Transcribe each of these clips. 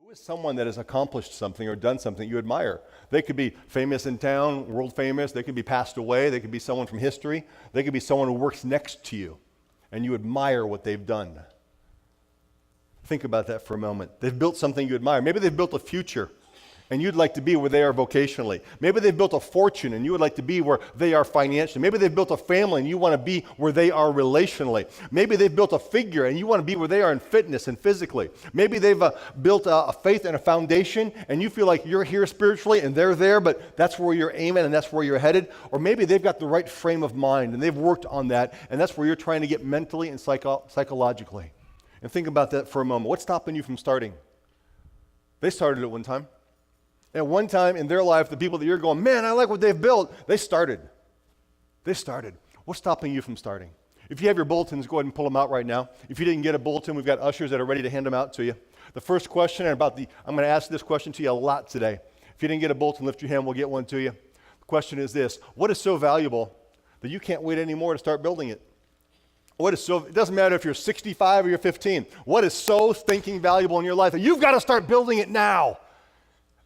Who is someone that has accomplished something or done something you admire? They could be famous in town, world famous. They could be passed away. They could be someone from history. They could be someone who works next to you, and you admire what they've done. Think about that for a moment. They've built something you admire. Maybe they've built a future, and you'd like to be where they are vocationally. Maybe they've built a fortune, and you would like to be where they are financially. Maybe they've built a family, and you want to be where they are relationally. Maybe they've built a figure, and you want to be where they are in fitness and physically. Maybe they've built a faith and a foundation, and you feel like you're here spiritually, and they're there, but that's where you're aiming, and that's where you're headed. Or maybe they've got the right frame of mind, and they've worked on that, and that's where you're trying to get mentally and psychologically. And think about that for a moment. What's stopping you from starting? They started at one time. At one time in their life, the people that you're going, man, I like what they've built, they started. They started. What's stopping you from starting? If you have your bulletins, go ahead and pull them out right now. If you didn't get a bulletin, we've got ushers that are ready to hand them out to you. The first question, I'm going to ask this question to you a lot today. If you didn't get a bulletin, lift your hand, we'll get one to you. The question is this: what is so valuable that you can't wait anymore to start building it? It doesn't matter if you're 65 or you're 15. What is so stinking valuable in your life that you've got to start building it now?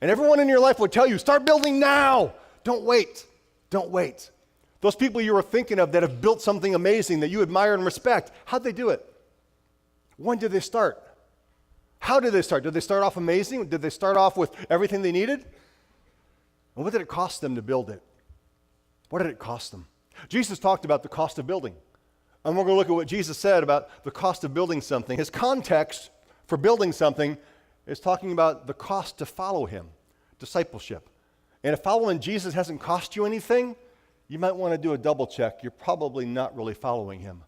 And everyone in your life will tell you, start building now. Don't wait. Don't wait. Those people you were thinking of that have built something amazing that you admire and respect, how'd they do it? When did they start? How did they start? Did they start off amazing? Did they start off with everything they needed? And what did it cost them to build it? What did it cost them? Jesus talked about the cost of building. And we're going to look at what Jesus said about the cost of building something. His context for building something is talking about the cost to follow him, discipleship. And if following Jesus hasn't cost you anything, you might want to do a double check. You're probably not really following him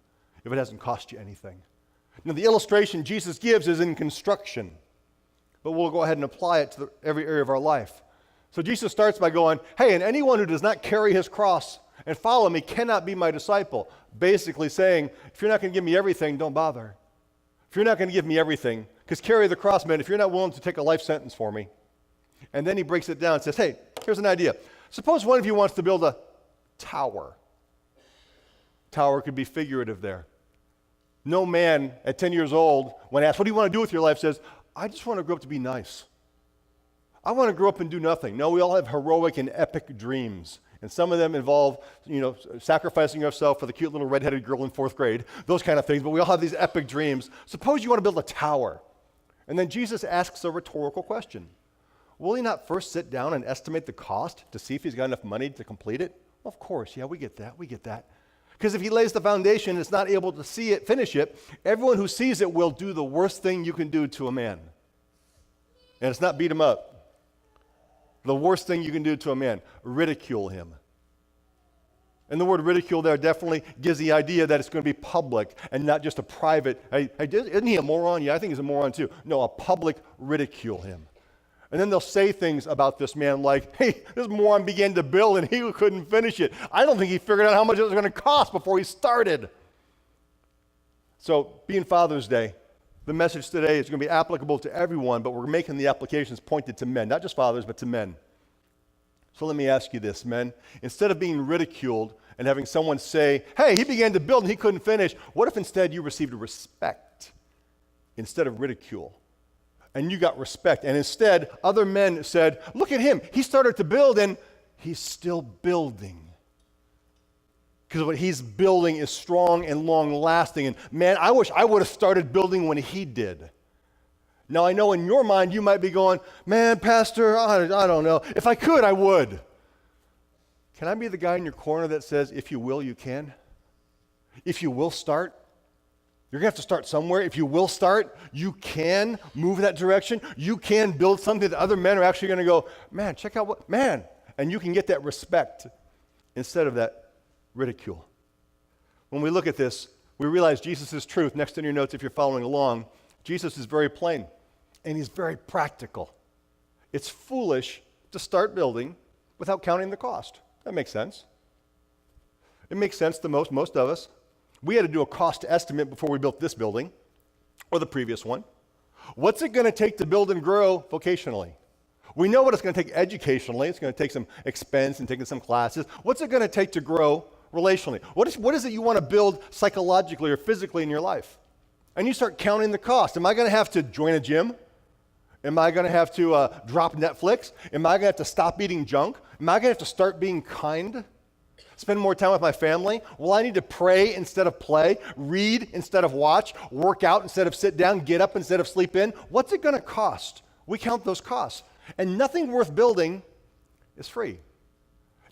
if it hasn't cost you anything. Now, the illustration Jesus gives is in construction, but we'll go ahead and apply it to every area of our life. So Jesus starts by going, hey, and anyone who does not carry his cross and follow me cannot be my disciple. Basically saying, if you're not going to give me everything, don't bother. If you're not going to give me everything, because carry the cross meant if you're not willing to take a life sentence for me. And then he breaks it down and says, hey, here's an idea. Suppose one of you wants to build a tower. Tower could be figurative there. No man at 10 years old, when asked, what do you want to do with your life, says, I just want to grow up to be nice. I want to grow up and do nothing. No, we all have heroic and epic dreams. And some of them involve, sacrificing yourself for the cute little redheaded girl in 4th grade, those kind of things. But we all have these epic dreams. Suppose you want to build a tower. And then Jesus asks a rhetorical question. Will he not first sit down and estimate the cost to see if he's got enough money to complete it? Well, of course, yeah, we get that. Because if he lays the foundation and is not able to finish it, everyone who sees it will do the worst thing you can do to a man. And it's not beat him up. The worst thing you can do to a man, ridicule him. And the word ridicule there definitely gives the idea that it's going to be public and not just a private, hey, isn't he a moron? Yeah, I think he's a moron too. No, a public ridicule him. And then they'll say things about this man like, hey, this moron began to build and he couldn't finish it. I don't think he figured out how much it was going to cost before he started. So, being Father's Day, the message today is going to be applicable to everyone, but we're making the applications pointed to men, not just fathers, but to men. So let me ask you this, men. Instead of being ridiculed and having someone say, hey, he began to build and he couldn't finish, what if instead you received respect instead of ridicule? And you got respect. And instead, other men said, look at him. He started to build and he's still building. Because what he's building is strong and long-lasting. And man, I wish I would have started building when he did. Now, I know in your mind you might be going, man, Pastor, I don't know. If I could, I would. Can I be the guy in your corner that says, if you will, you can? If you will start, you're going to have to start somewhere. If you will start, you can move that direction. You can build something that other men are actually going to go, man, check out what, man. And you can get that respect instead of that ridicule. When we look at this, we realize Jesus' truth. Next in your notes, if you're following along, Jesus is very plain and he's very practical. It's foolish to start building without counting the cost. That makes sense. It makes sense to most of us. We had to do a cost estimate before we built this building or the previous one. What's it going to take to build and grow vocationally? We know what it's going to take educationally. It's going to take some expense and taking some classes. What's it going to take to grow relationally? What is it you want to build psychologically or physically in your life? And you start counting the cost. Am I going to have to join a gym? Am I going to have to drop Netflix? Am I going to have to stop eating junk? Am I going to have to start being kind? Spend more time with my family? Will I need to pray instead of play? Read instead of watch? Work out instead of sit down? Get up instead of sleep in? What's it going to cost? We count those costs. And nothing worth building is free.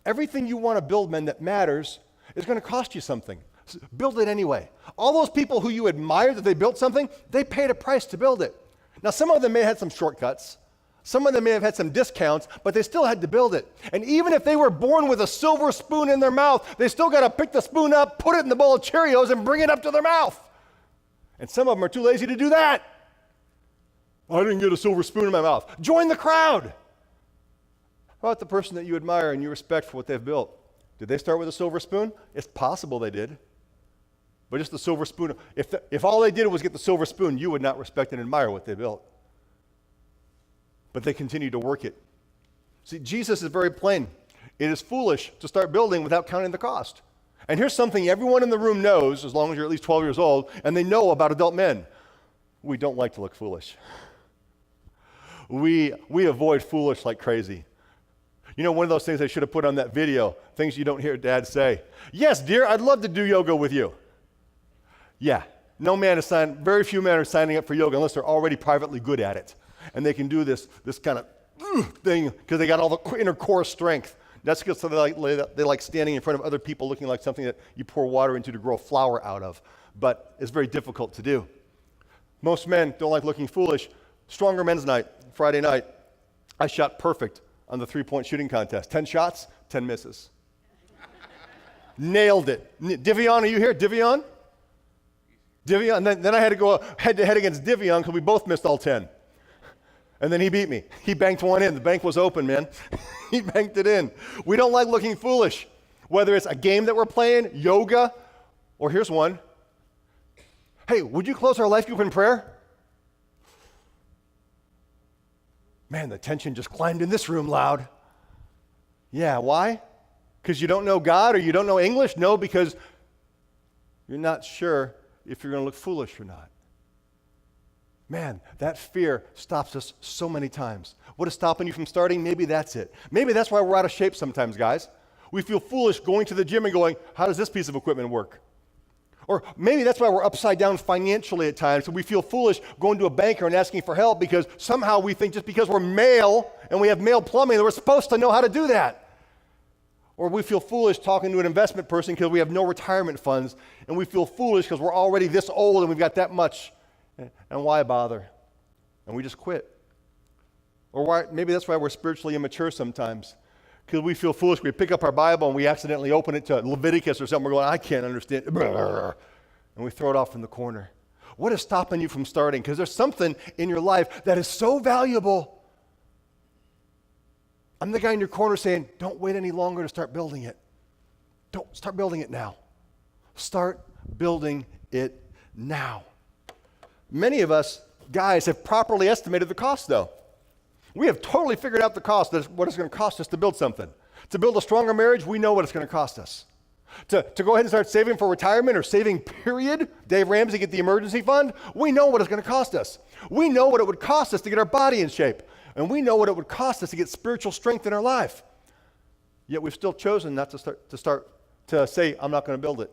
Everything you want to build, men, that matters is going to cost you something. So build it anyway. All those people who you admire that they built something, they paid a price to build it. Now, some of them may have had some shortcuts. Some of them may have had some discounts, but they still had to build it. And even if they were born with a silver spoon in their mouth, they still got to pick the spoon up, put it in the bowl of Cheerios, and bring it up to their mouth. And some of them are too lazy to do that. I didn't get a silver spoon in my mouth. Join the crowd. How about the person that you admire and you respect for what they've built? Did they start with a silver spoon? It's possible they did. But just the silver spoon, if all they did was get the silver spoon, you would not respect and admire what they built. But they continue to work it. See, Jesus is very plain. It is foolish to start building without counting the cost. And here's something everyone in the room knows, as long as you're at least 12 years old, and they know about adult men. We don't like to look foolish. We avoid foolish like crazy. You know, one of those things I should have put on that video, things you don't hear Dad say. Yes, dear, I'd love to do yoga with you. Yeah, very few men are signing up for yoga unless they're already privately good at it. And they can do this kind of thing because they got all the inner core strength. That's because they like standing in front of other people looking like something that you pour water into to grow a flower out of. But it's very difficult to do. Most men don't like looking foolish. Stronger Men's Night, Friday night, I shot perfect on the 3-point shooting contest. 10 shots, 10 misses. Nailed it. Divion, are you here? Divion? And then I had to go head-to-head against Divion because we both missed all 10. And then he beat me. He banked one in. The bank was open, man. He banked it in. We don't like looking foolish, whether it's a game that we're playing, yoga, or here's one. Hey, would you close our life group in prayer? Man, the tension just climbed in this room loud. Yeah, why? Because you don't know God or you don't know English? No, because you're not sure if you're going to look foolish or not. Man, that fear stops us so many times. What is stopping you from starting? Maybe that's it. Maybe that's why we're out of shape sometimes, guys. We feel foolish going to the gym and going, how does this piece of equipment work? Or maybe that's why we're upside down financially at times. So we feel foolish going to a banker and asking for help because somehow we think just because we're male and we have male plumbing that we're supposed to know how to do that. Or we feel foolish talking to an investment person because we have no retirement funds. And we feel foolish because we're already this old and we've got that much. And why bother? And we just quit. Or maybe that's why we're spiritually immature sometimes. Because we feel foolish. We pick up our Bible and we accidentally open it to Leviticus or something. We're going, I can't understand. And we throw it off in the corner. What is stopping you from starting? Because there's something in your life that is so valuable. I'm the guy in your corner saying, don't wait any longer to start building it. Don't start building it now. Start building it now. Many of us, guys, have properly estimated the cost, though. We have totally figured out the cost, what it's going to cost us to build something. To build a stronger marriage, we know what it's going to cost us. To go ahead and start saving for retirement or saving, period, Dave Ramsey, get the emergency fund, we know what it's going to cost us. We know what it would cost us to get our body in shape. And we know what it would cost us to get spiritual strength in our life. Yet we've still chosen not to say, I'm not going to build it.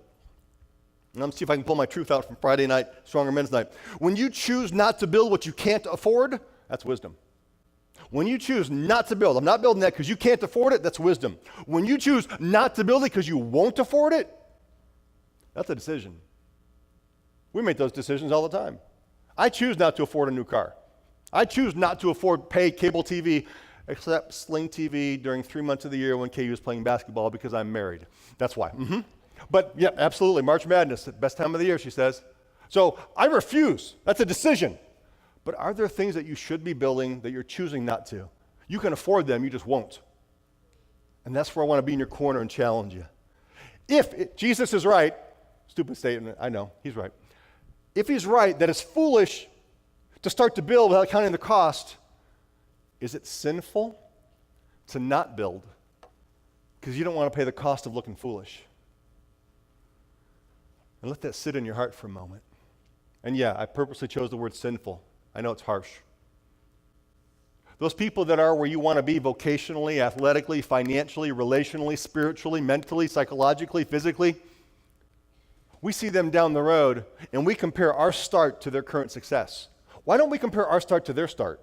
And let me see if I can pull my truth out from Friday night, Stronger Men's Night. When you choose not to build what you can't afford, that's wisdom. When you choose not to build, I'm not building that because you can't afford it, that's wisdom. When you choose not to build it because you won't afford it, that's a decision. We make those decisions all the time. I choose not to afford a new car. I choose not to pay cable TV except Sling TV during 3 months of the year when KU is playing basketball because I'm married. That's why. But yeah, absolutely. March Madness, best time of the year, she says. So I refuse. That's a decision. But are there things that you should be building that you're choosing not to? You can afford them, you just won't. And that's where I want to be in your corner and challenge you. Jesus is right, stupid statement, I know, he's right. If he's right that it's foolish to start to build without counting the cost, is it sinful to not build because you don't want to pay the cost of looking foolish? And let that sit in your heart for a moment. And yeah, I purposely chose the word sinful. I know it's harsh. Those people that are where you want to be vocationally, athletically, financially, relationally, spiritually, mentally, psychologically, physically, we see them down the road and we compare our start to their current success. Why don't we compare our start to their start?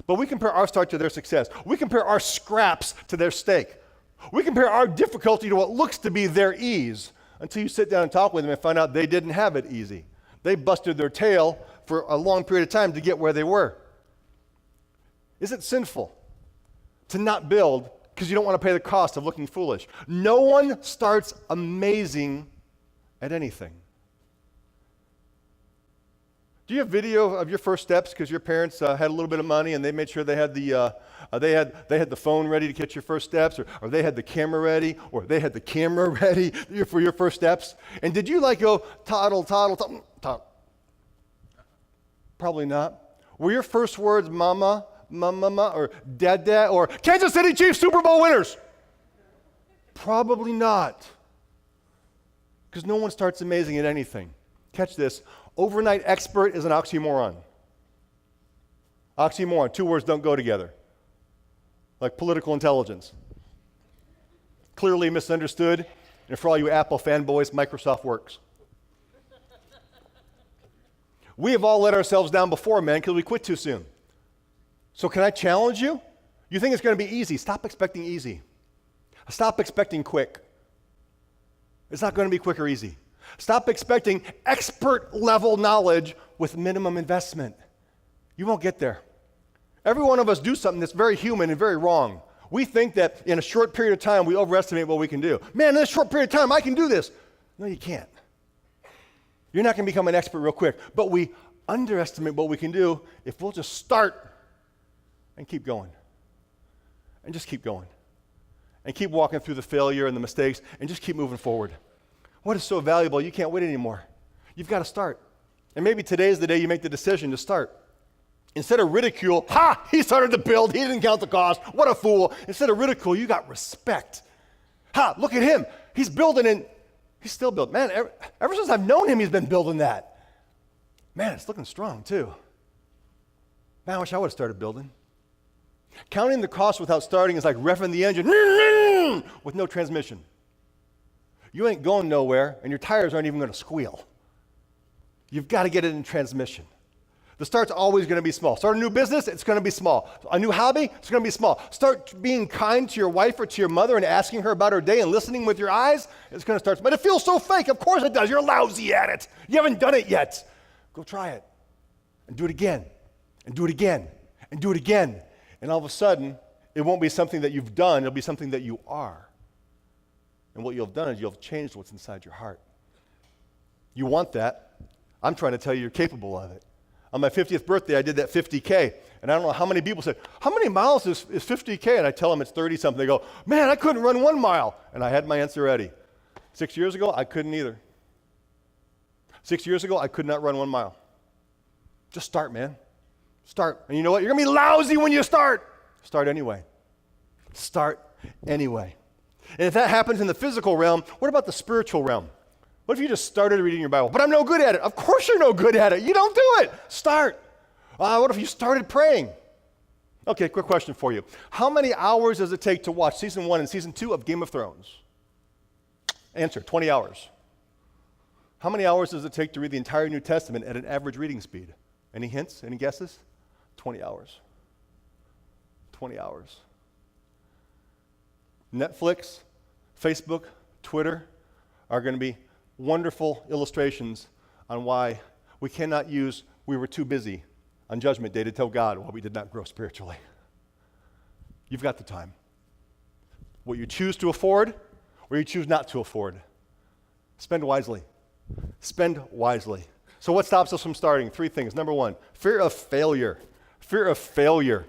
But we compare our start to their success. We compare our scraps to their steak. We compare our difficulty to what looks to be their ease until you sit down and talk with them and find out they didn't have it easy. They busted their tail for a long period of time to get where they were. Is it sinful to not build because you don't want to pay the cost of looking foolish? No one starts amazing at anything. Do you have video of your first steps because your parents had a little bit of money and they made sure they had the phone ready to catch your first steps, or they had the camera ready, or they had the camera ready for your first steps? And did you go toddle, toddle, toddle, toddle? Probably not. Were your first words mama, mama, or dad, or Kansas City Chiefs Super Bowl winners? Probably not. Because no one starts amazing at anything. Catch this. Overnight expert is an oxymoron. Oxymoron. Two words don't go together. Like political intelligence. Clearly misunderstood. And for all you Apple fanboys, Microsoft works. We have all let ourselves down before, man, because we quit too soon. So can I challenge you? You think it's going to be easy. Stop expecting easy. Stop expecting quick. It's not going to be quick or easy. Stop expecting expert level knowledge with minimum investment. You won't get there. Every one of us do something that's very human and very wrong. We think that in a short period of time we overestimate what we can do. Man, in a short period of time I can do this. No, you can't. You're not going to become an expert real quick, but we underestimate what we can do if we'll just start and keep going. And just keep going. And keep walking through the failure and the mistakes and just keep moving forward. What is so valuable? You can't wait anymore. You've got to start. And maybe today is the day you make the decision to start. Instead of ridicule, he started to build, he didn't count the cost, what a fool. Instead of ridicule, you got respect. Look at him. He's building and he's still building. Man, ever since I've known him, he's been building that. Man, it's looking strong too. Man, I wish I would have started building. Counting the cost without starting is like revving the engine with no transmission. You ain't going nowhere, and your tires aren't even going to squeal. You've got to get it in transmission. The start's always going to be small. Start a new business, it's going to be small. A new hobby, it's going to be small. Start being kind to your wife or to your mother and asking her about her day and listening with your eyes, it's going to start. But it feels so fake. Of course it does. You're lousy at it. You haven't done it yet. Go try it. And do it again. And do it again. And do it again. And all of a sudden, it won't be something that you've done. It'll be something that you are. And what you'll have done is you'll have changed what's inside your heart. You want that. I'm trying to tell you you're capable of it. On my 50th birthday, I did that 50K. And I don't know how many people said, how many miles is 50K? And I tell them it's 30-something. They go, man, I couldn't run 1 mile. And I had my answer ready. 6 years ago, I couldn't either. 6 years ago, I could not run 1 mile. Just start, man. Start. And you know what? You're going to be lousy when you start. Start anyway. Start anyway. And if that happens in the physical realm, what about the spiritual realm? What if you just started reading your Bible? But I'm no good at it. Of course you're no good at it. You don't do it. Start. What if you started praying? Okay, quick question for you. How many hours does it take to watch season 1 and season 2 of Game of Thrones? Answer, 20 hours. How many hours does it take to read the entire New Testament at an average reading speed? Any hints? Any guesses? 20 hours. 20 hours. Netflix, Facebook, Twitter are going to be wonderful illustrations on why we cannot use we were too busy on Judgment Day to tell God why we did not grow spiritually. You've got the time. What you choose to afford or you choose not to afford. Spend wisely. Spend wisely. So what stops us from starting? 3 things. Number 1, fear of failure. Fear of failure.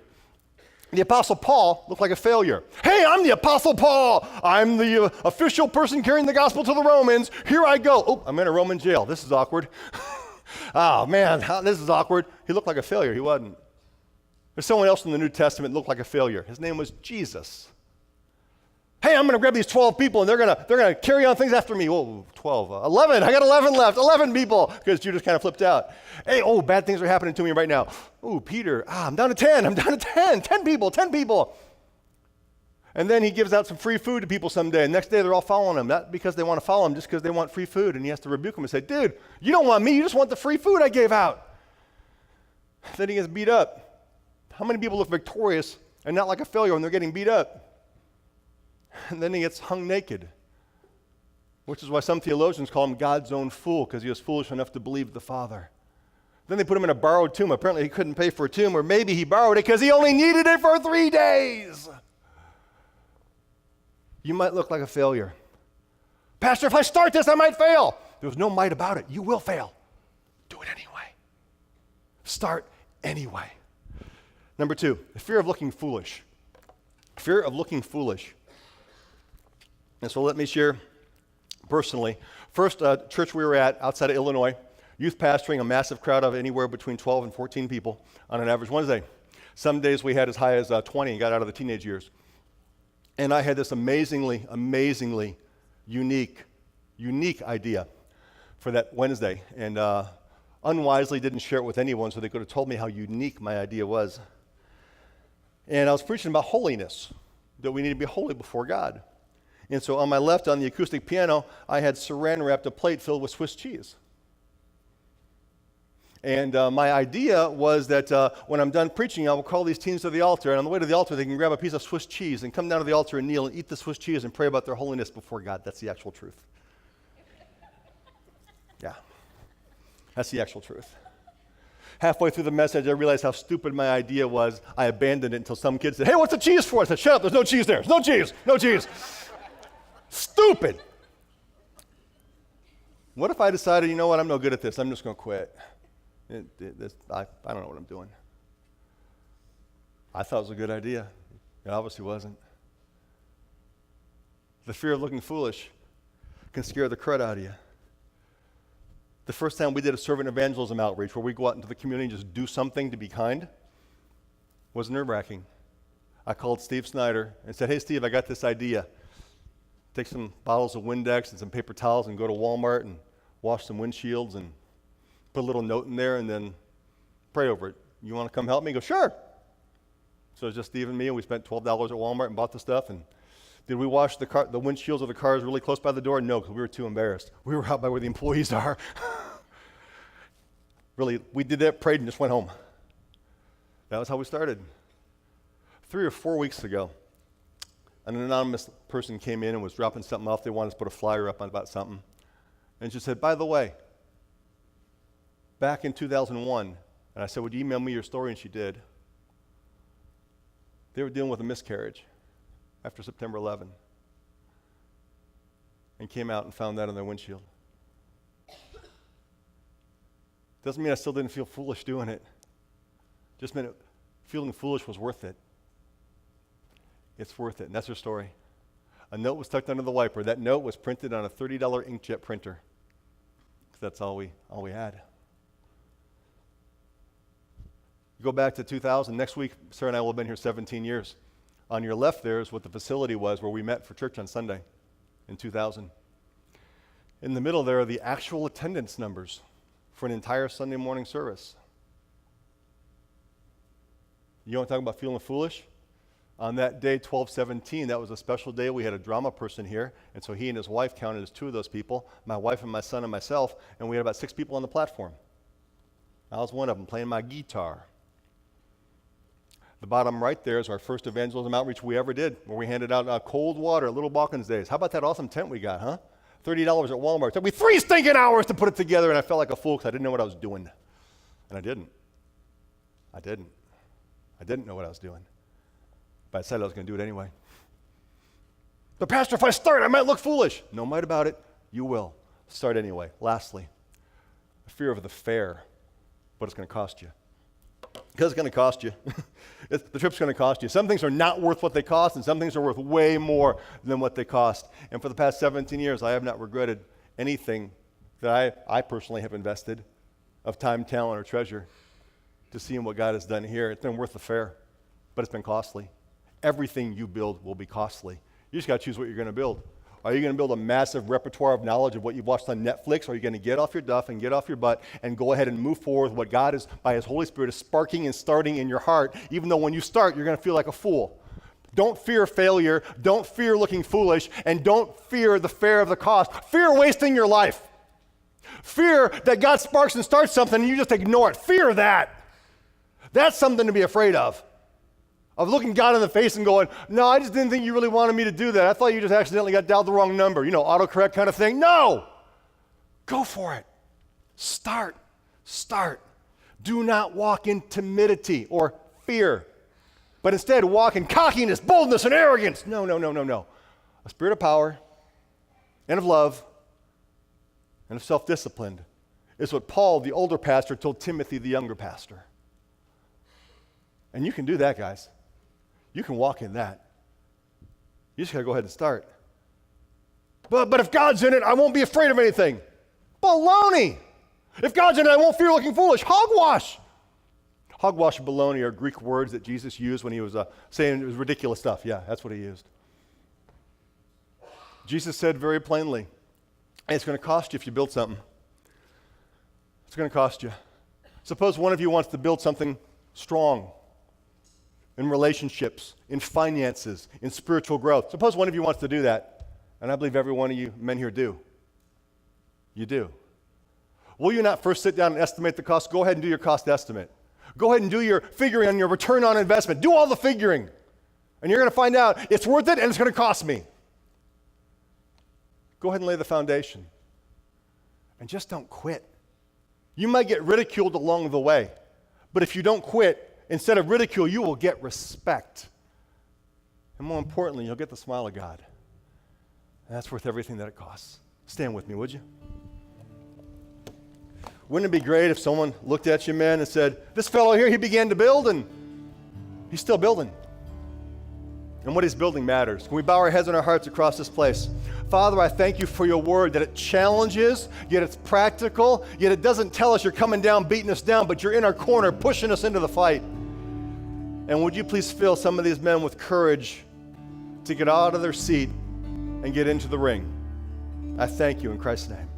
The Apostle Paul looked like a failure. Hey, I'm the Apostle Paul. I'm the official person carrying the gospel to the Romans. Here I go. Oh, I'm in a Roman jail. This is awkward. Oh, man, this is awkward. He looked like a failure. He wasn't. There's someone else in the New Testament that looked like a failure. His name was Jesus. Hey, I'm going to grab these 12 people, and they're going to carry on things after me. Whoa, 12, 11. I got 11 left. 11 people, because Judas kind of flipped out. Hey, bad things are happening to me right now. Oh, Peter, I'm down to 10. I'm down to 10. 10 people, 10 people. And then he gives out some free food to people someday. And next day, they're all following him, not because they want to follow him, just because they want free food. And he has to rebuke them and say, dude, you don't want me. You just want the free food I gave out. Then he gets beat up. How many people look victorious and not like a failure when they're getting beat up? And then he gets hung naked, which is why some theologians call him God's own fool, because he was foolish enough to believe the Father. Then they put him in a borrowed tomb. Apparently he couldn't pay for a tomb, or maybe he borrowed it because he only needed it for 3 days. You might look like a failure. Pastor, if I start this, I might fail. There's no might about it. You will fail. Do it anyway. Start anyway. Number 2, the fear of looking foolish. Fear of looking foolish. And so let me share personally. First church we were at outside of Illinois, youth pastoring, a massive crowd of anywhere between 12 and 14 people on an average Wednesday. Some days we had as high as 20 and got out of the teenage years. And I had this amazingly unique idea for that Wednesday. And unwisely didn't share it with anyone, so they could have told me how unique my idea was. And I was preaching about holiness, that we need to be holy before God. And so on my left, on the acoustic piano, I had saran wrapped a plate filled with Swiss cheese. And my idea was that when I'm done preaching, I will call these teens to the altar, and on the way to the altar, they can grab a piece of Swiss cheese and come down to the altar and kneel and eat the Swiss cheese and pray about their holiness before God. That's the actual truth. Yeah, that's the actual truth. Halfway through the message, I realized how stupid my idea was. I abandoned it until some kid said, hey, what's the cheese for? I said, shut up, there's no cheese there. There's no cheese, no cheese. Stupid. What if I decided, you know what, I'm no good at this. I'm just going to quit. I don't know what I'm doing. I thought it was a good idea. It obviously wasn't. The fear of looking foolish can scare the crud out of you. The first time we did a servant evangelism outreach where we go out into the community and just do something to be kind was nerve-wracking. I called Steve Snyder and said, hey, Steve, I got this idea. Take some bottles of Windex and some paper towels and go to Walmart and wash some windshields and put a little note in there and then pray over it. You want to come help me? He goes, sure. So it was just Steve and me, and we spent $12 at Walmart and bought the stuff. And did we wash the windshields of the cars really close by the door? No, because we were too embarrassed. We were out by where the employees are. Really, we did that, prayed, and just went home. That was how we started. 3 or 4 weeks ago, an anonymous person came in and was dropping something off. They wanted us to put a flyer up about something. And she said, by the way, back in 2001, and I said, would you email me your story? And she did. They were dealing with a miscarriage after September 11 and came out and found that on their windshield. Doesn't mean I still didn't feel foolish doing it. Just meant feeling foolish was worth it. It's worth it, and that's her story. A note was tucked under the wiper. That note was printed on a $30 inkjet printer. That's all we had. You go back to 2000. Next week, Sarah and I will have been here 17 years. On your left there is what the facility was where we met for church on Sunday in 2000. In the middle there are the actual attendance numbers for an entire Sunday morning service. You want to talk about feeling foolish? On that day, 12/17, that was a special day. We had a drama person here, and so he and his wife counted as 2 of those people, my wife and my son and myself, and we had about 6 people on the platform. I was one of them, playing my guitar. The bottom right there is our first evangelism outreach we ever did, where we handed out cold water at Little Balkans Days. How about that awesome tent we got, huh? $30 at Walmart. It took me 3 stinking hours to put it together, and I felt like a fool because I didn't know what I was doing. And I didn't know what I was doing. But I said I was going to do it anyway. But Pastor, if I start, I might look foolish. No might about it. You will. Start anyway. Lastly, the fear of the fare, what it's going to cost you. Because it's going to cost you. The trip's going to cost you. Some things are not worth what they cost, and some things are worth way more than what they cost. And for the past 17 years, I have not regretted anything that I personally have invested of time, talent, or treasure to seeing what God has done here. It's been worth the fare, but it's been costly. Everything you build will be costly. You just got to choose what you're going to build. Are you going to build a massive repertoire of knowledge of what you've watched on Netflix? Or are you going to get off your duff and get off your butt and go ahead and move forward with what God is, by His Holy Spirit, is sparking and starting in your heart, even though when you start, you're going to feel like a fool. Don't fear failure. Don't fear looking foolish. And don't fear the fear of the cost. Fear wasting your life. Fear that God sparks and starts something and you just ignore it. Fear that. That's something to be afraid of looking God in the face and going, no, I just didn't think you really wanted me to do that. I thought you just accidentally got dialed the wrong number. Autocorrect kind of thing. No! Go for it. Start. Do not walk in timidity or fear, but instead walk in cockiness, boldness, and arrogance. No. A spirit of power and of love and of self-discipline is what Paul, the older pastor, told Timothy, the younger pastor. And you can do that, guys. You can walk in that. You just got to go ahead and start. But if God's in it, I won't be afraid of anything. Baloney. If God's in it, I won't fear looking foolish. Hogwash. Hogwash and baloney are Greek words that Jesus used when he was saying it was ridiculous stuff. Yeah, that's what he used. Jesus said very plainly, hey, it's going to cost you if you build something. It's going to cost you. Suppose one of you wants to build something strong in relationships, in finances, in spiritual growth. Suppose one of you wants to do that, and I believe every one of you men here do. You do. Will you not first sit down and estimate the cost? Go ahead and do your cost estimate. Go ahead and do your figuring on your return on investment. Do all the figuring, and you're going to find out it's worth it and it's going to cost me. Go ahead and lay the foundation, and just don't quit. You might get ridiculed along the way, but if you don't quit, instead of ridicule, you will get respect. And more importantly, you'll get the smile of God. And that's worth everything that it costs. Stand with me, would you? Wouldn't it be great if someone looked at you, man, and said, this fellow here, he began to build, and he's still building. And what he's building matters. Can we bow our heads and our hearts across this place? Father, I thank you for your word, that it challenges, yet it's practical, yet it doesn't tell us you're coming down, beating us down, but you're in our corner, pushing us into the fight. And would you please fill some of these men with courage to get out of their seat and get into the ring? I thank you in Christ's name.